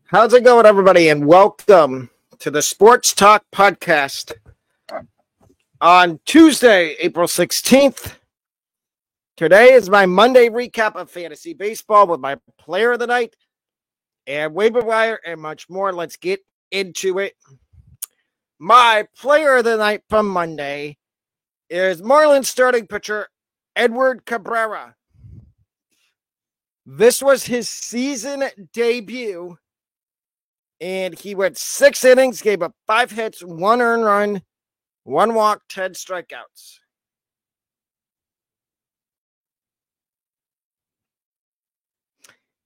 How's it going, everybody? And welcome to the Sports Talk Podcast on Tuesday, April 16th. Today is my Monday recap of fantasy baseball with my player of the night and waiver wire and much more. Let's get into it. My player of the night from Monday is Marlins starting pitcher Edward Cabrera. This was his season debut. And he went 6 innings, gave up 5 hits, 1 earned run, 1 walk, 10 strikeouts.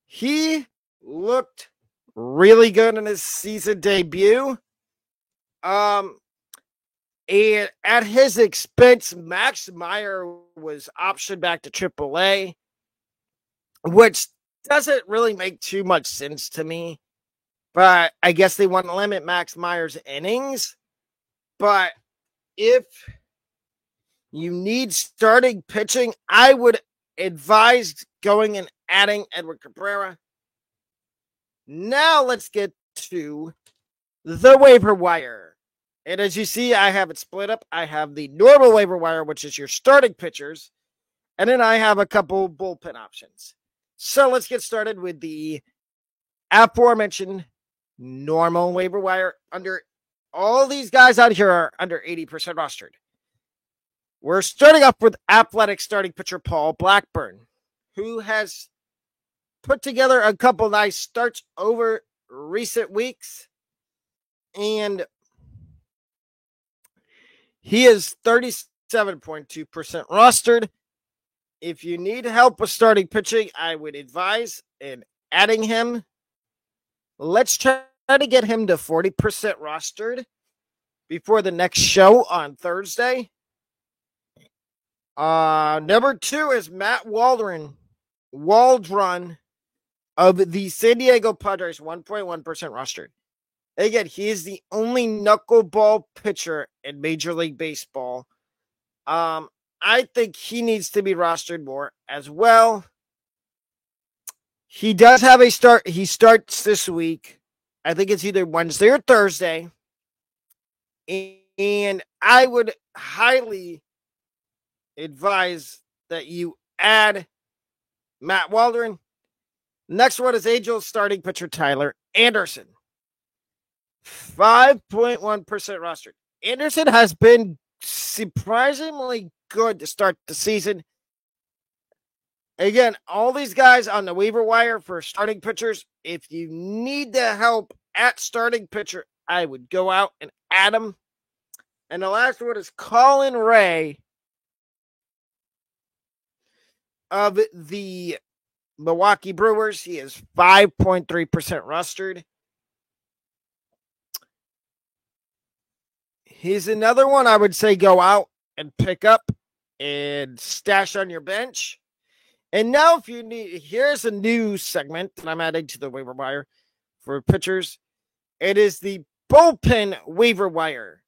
He looked really good in his season debut. And at his expense, Max Meyer was optioned back to AAA, which doesn't really make too much sense to me. But I guess they want to limit Max Meyer's innings. But if you need starting pitching, I would advise going and adding Edward Cabrera. Now let's get to the waiver wire. And as you see, I have it split up. I have the normal waiver wire, which is your starting pitchers. And then I have a couple bullpen options. So let's get started with the aforementioned normal waiver wire. Under all these guys out here are under 80% rostered. We're starting off with Athletic starting pitcher Paul Blackburn, who has put together a couple nice starts over recent weeks. And he is 37.2% rostered. If you need help with starting pitching, I would advise in adding him. Let's try to get him to 40% rostered before the next show on Thursday. Number 2 is Matt Waldron of the San Diego Padres, 1.1% rostered. Again, he is the only knuckleball pitcher in Major League Baseball. I think he needs to be rostered more as well. He does have a start. He starts this week. I think it's either Wednesday or Thursday. And I would highly advise that you add Matt Waldron. Next one is Angels starting pitcher Tyler Anderson. 5.1% rostered. Anderson has been surprisingly good to start the season. Again, all these guys on the waiver wire for starting pitchers, if you need the help at starting pitcher, I would go out and add them. And the last one is Colin Ray of the Milwaukee Brewers. He is 5.3% rostered. He's another one I would say go out and pick up and stash on your bench. And now if you need, here's a new segment that I'm adding to the waiver wire for pitchers. It is the bullpen waiver wire.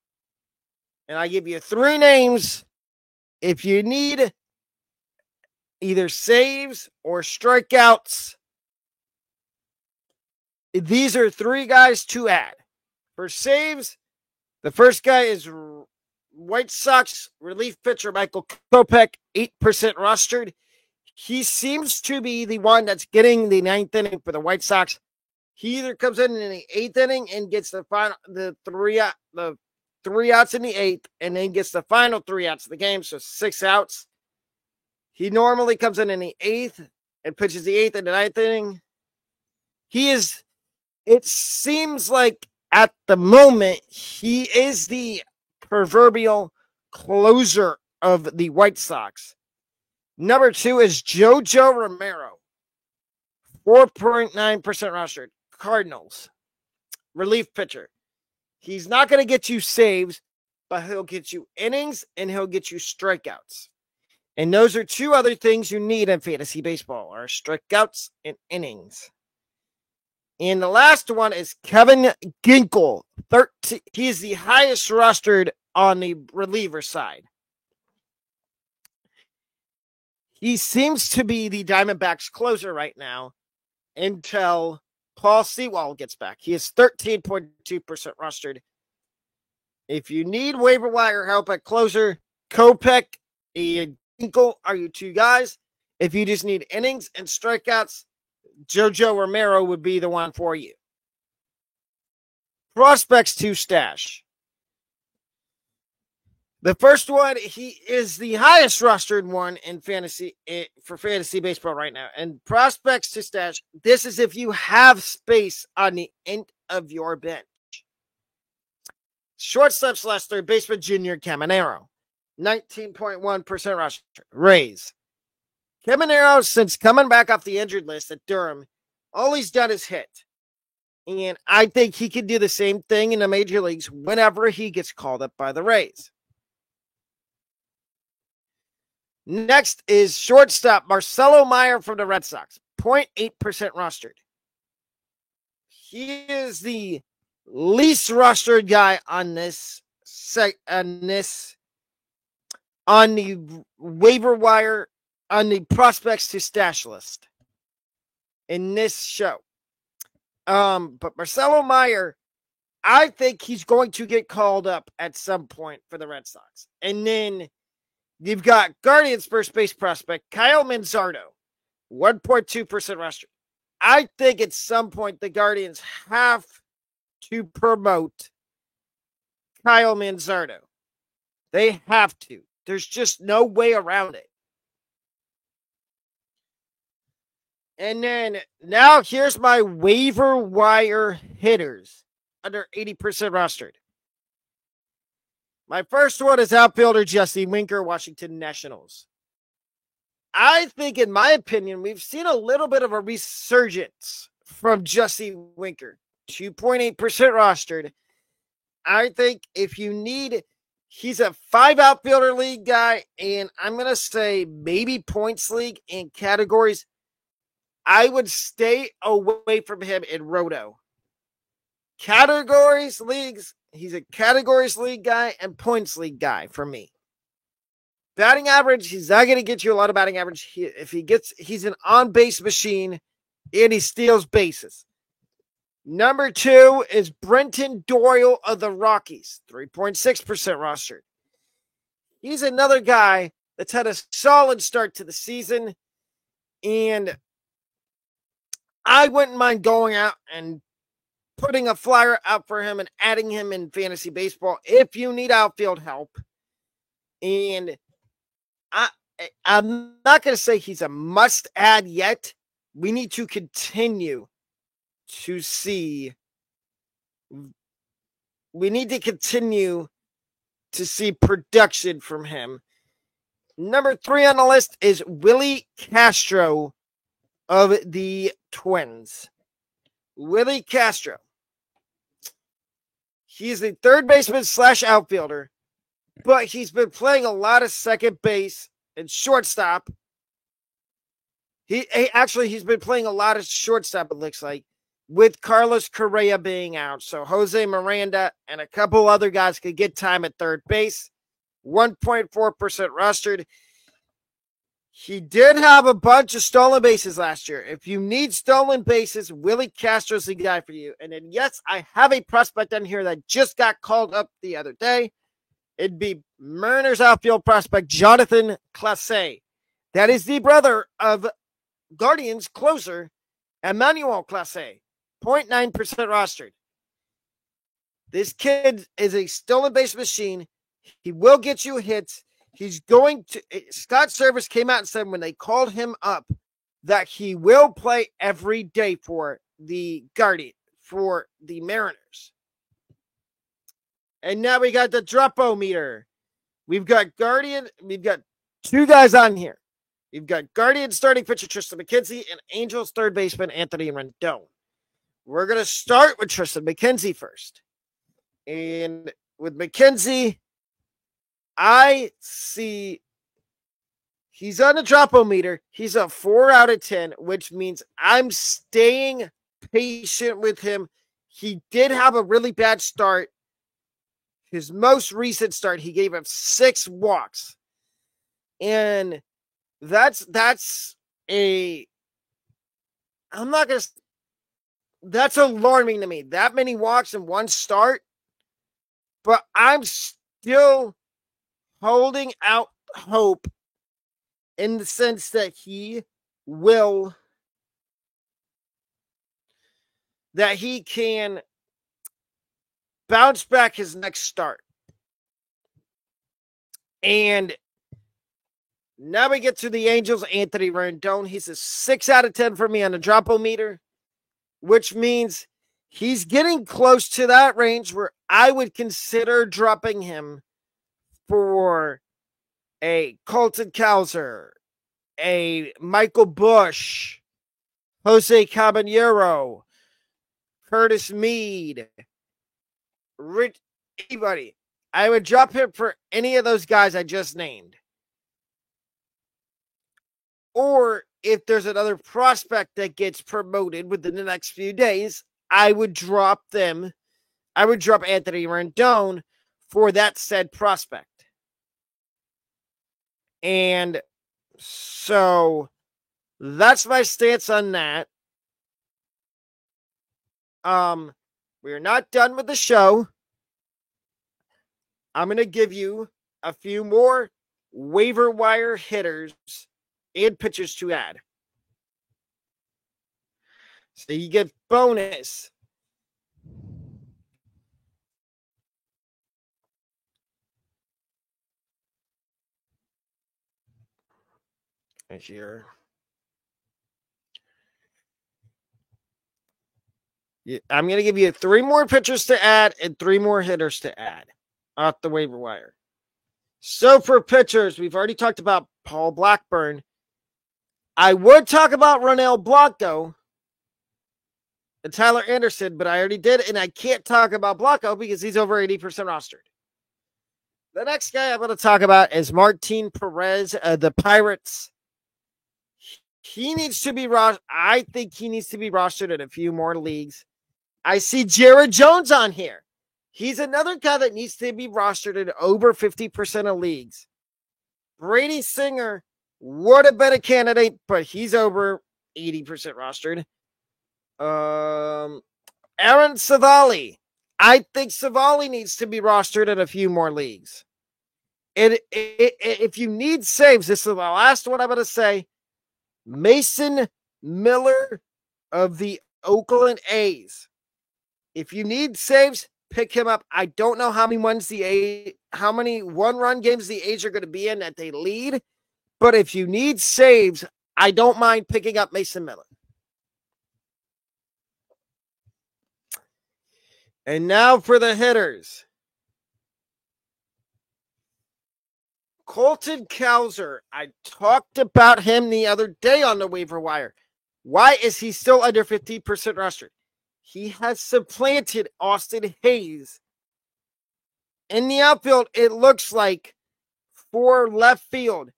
And I give you 3 names. If you need either saves or strikeouts, these are 3 guys to add. For saves, the first guy is White Sox relief pitcher Michael Kopech, 8% rostered. He seems to be the one that's getting the 9th inning for the White Sox. He either comes in the 8th inning and gets the 3 outs in the 8th, and then gets the final 3 outs of the game, so 6 outs. He normally comes in the 8th and pitches the 8th and the 9th inning. It seems like at the moment, he is the proverbial closer of the White Sox. Number 2 is Jojo Romero, 4.9% rostered. Cardinals, relief pitcher. He's not going to get you saves, but he'll get you innings and he'll get you strikeouts. And those are 2 other things you need in fantasy baseball, are strikeouts and innings. And the last one is Kevin Ginkel. He's the highest rostered on the reliever side. He seems to be the Diamondbacks closer right now until Paul Sewell gets back. He is 13.2% rostered. If you need waiver wire help at closer, Kopech and Hinkle are your two guys. If you just need innings and strikeouts, JoJo Romero would be the one for you. Prospects to stash. The first one, he is the highest rostered one in fantasy for fantasy baseball right now. And prospects to stash, this is if you have space on the end of your bench. Shortstop / third baseman Junior Caminero, 19.1% roster. Rays. Caminero, since coming back off the injured list at Durham, all he's done is hit. And I think he can do the same thing in the major leagues whenever he gets called up by the Rays. Next is shortstop Marcelo Meyer from the Red Sox, 0.8% rostered. He is the least rostered guy on the waiver wire, on the prospects to stash list in this show. But Marcelo Meyer, I think he's going to get called up at some point for the Red Sox. And then you've got Guardians first base prospect Kyle Manzardo, 1.2% rostered. I think at some point the Guardians have to promote Kyle Manzardo. They have to. There's just no way around it. And then now here's my waiver wire hitters under 80% rostered. My first one is outfielder Jesse Winker, Washington Nationals. I think, in my opinion, we've seen a little bit of a resurgence from Jesse Winker. 2.8% rostered. I think if you need, he's a 5 outfielder league guy, and I'm going to say maybe points league and categories. I would stay away from him in Roto. Categories leagues, he's a categories league guy and points league guy for me. Batting average, he's not going to get you a lot of batting average. He's an on-base machine, and he steals bases. Number 2 is Brenton Doyle of the Rockies, 3.6% rostered. He's another guy that's had a solid start to the season, and I wouldn't mind going out and putting a flyer out for him and adding him in fantasy baseball if you need outfield help. And I'm not going to say he's a must-add yet. We need to continue to see. We need to continue to see production from him. Number 3 on the list is Willie Castro of the Twins. Willie Castro. He's a third baseman / outfielder, but he's been playing a lot of second base and shortstop. He's been playing a lot of shortstop, it looks like, with Carlos Correa being out. So Jose Miranda and a couple other guys could get time at third base. 1.4% rostered. He did have a bunch of stolen bases last year. If you need stolen bases, Willie Castro's the guy for you. And then, yes, I have a prospect on here that just got called up the other day. It'd be Mariners outfield prospect Jonathan Clase. That is the brother of Guardians closer Emmanuel Clase, 0.9% rostered. This kid is a stolen base machine. He will get you hits. He's going to. Scott Service came out and said when they called him up that he will play every day for the Mariners. And now we got the Dropometer. We've got 2 guys on here. We've got Guardian starting pitcher Tristan McKenzie and Angels third baseman Anthony Rendon. We're going to start with Tristan McKenzie first. And with McKenzie, I see he's on the Dropometer. He's a 4 out of 10, which means I'm staying patient with him. He did have a really bad start. His most recent start, he gave up 6 walks. And that's I'm not going to That's alarming to me. That many walks in one start. But I'm still holding out hope in the sense that he can bounce back his next start. And now we get to the Angels, Anthony Rendon. He's a 6 out of 10 for me on the Drop-O-Meter, which means he's getting close to that range where I would consider dropping him for a Colton Cowser, a Michael Busch, Jose Caballero, Curtis Mead, anybody. I would drop him for any of those guys I just named. Or if there's another prospect that gets promoted within the next few days, I would drop them. I would drop Anthony Rendon for that said prospect. And so that's my stance on that. We're not done with the show. I'm going to give you a few more waiver wire hitters and pitchers to add. So you get bonus. Here. I'm going to give you 3 more pitchers to add and 3 more hitters to add off the waiver wire. So for pitchers, we've already talked about Paul Blackburn. I would talk about Ronel Blanco and Tyler Anderson, but I already did, and I can't talk about Blanco because he's over 80% rostered. The next guy I'm going to talk about is Martin Perez, the Pirates. He needs to be rostered. I think he needs to be rostered in a few more leagues. I see Jared Jones on here. He's another guy that needs to be rostered in over 50% of leagues. Brady Singer would have been a candidate, but he's over 80% rostered. Aaron Savali. I think Savali needs to be rostered in a few more leagues. If you need saves, this is the last one I'm going to say. Mason Miller of the Oakland A's. If you need saves, pick him up. I don't know how many one-run games the A's are going to be in that they lead, but if you need saves, I don't mind picking up Mason Miller. And now for the hitters. Colton Cowser. I talked about him the other day on the waiver wire. Why is he still under 50% rostered? He has supplanted Austin Hayes. In the outfield, it looks like for left field.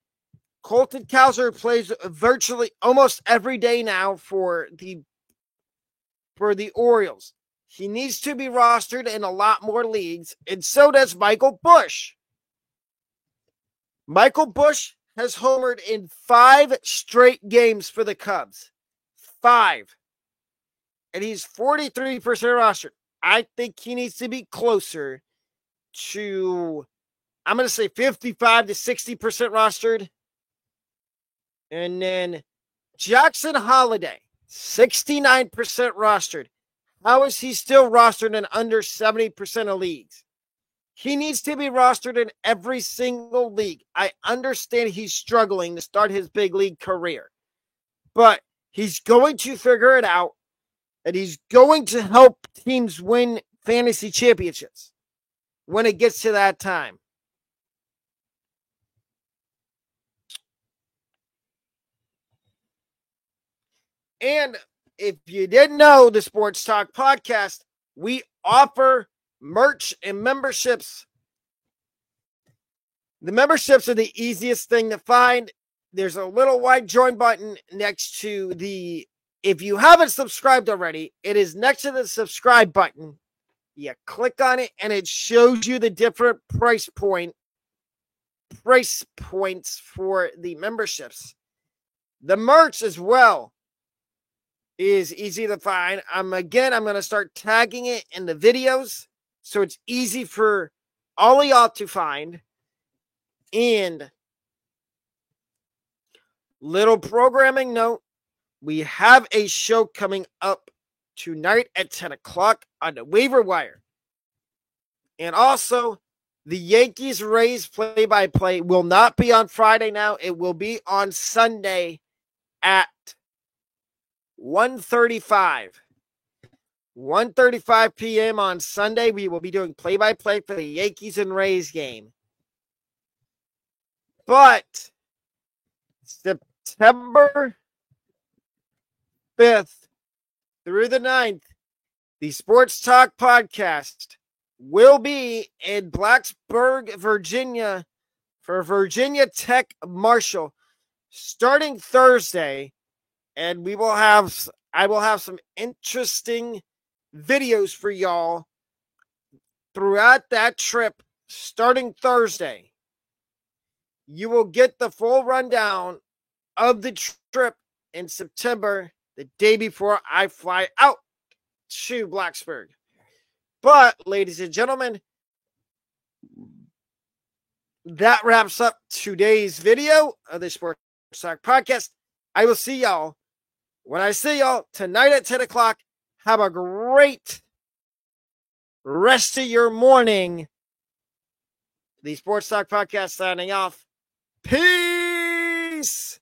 Colton Cowser plays virtually almost every day now for the Orioles. He needs to be rostered in a lot more leagues, and so does Michael Busch. Michael Busch has homered in 5 straight games for the Cubs. 5. And he's 43% rostered. I think he needs to be closer to, I'm going to say 55 to 60% rostered. And then Jackson Holiday, 69% rostered. How is he still rostered in under 70% of leagues? He needs to be rostered in every single league. I understand he's struggling to start his big league career, but he's going to figure it out, and he's going to help teams win fantasy championships when it gets to that time. And if you didn't know, the Sports Talk Podcast, we offer merch and memberships. The memberships are the easiest thing to find. There's a little white join button next to if you haven't subscribed already, it is next to the subscribe button. You click on it and it shows you the different price points for the memberships. The merch as well is easy to find. I'm going to start tagging it in the videos so it's easy for all of y'all to find. And little programming note, we have a show coming up tonight at 10 o'clock on the waiver wire. And also, the Yankees-Rays play-by-play will not be on Friday now. It will be on Sunday at 1:35. 1:35 p.m. on Sunday, we will be doing play-by-play for the Yankees and Rays game. But September 5th through the 9th, the Sports Talk Podcast will be in Blacksburg, Virginia for Virginia Tech Marshall starting Thursday. And I will have some interesting videos for y'all throughout that trip starting Thursday. You will get the full rundown of the trip in September, the day before I fly out to Blacksburg. But, ladies and gentlemen, that wraps up today's video of the Sports Talk Podcast. I will see y'all when I see y'all tonight at 10 o'clock. Have a great rest of your morning. The Sports Talk Podcast signing off. Peace!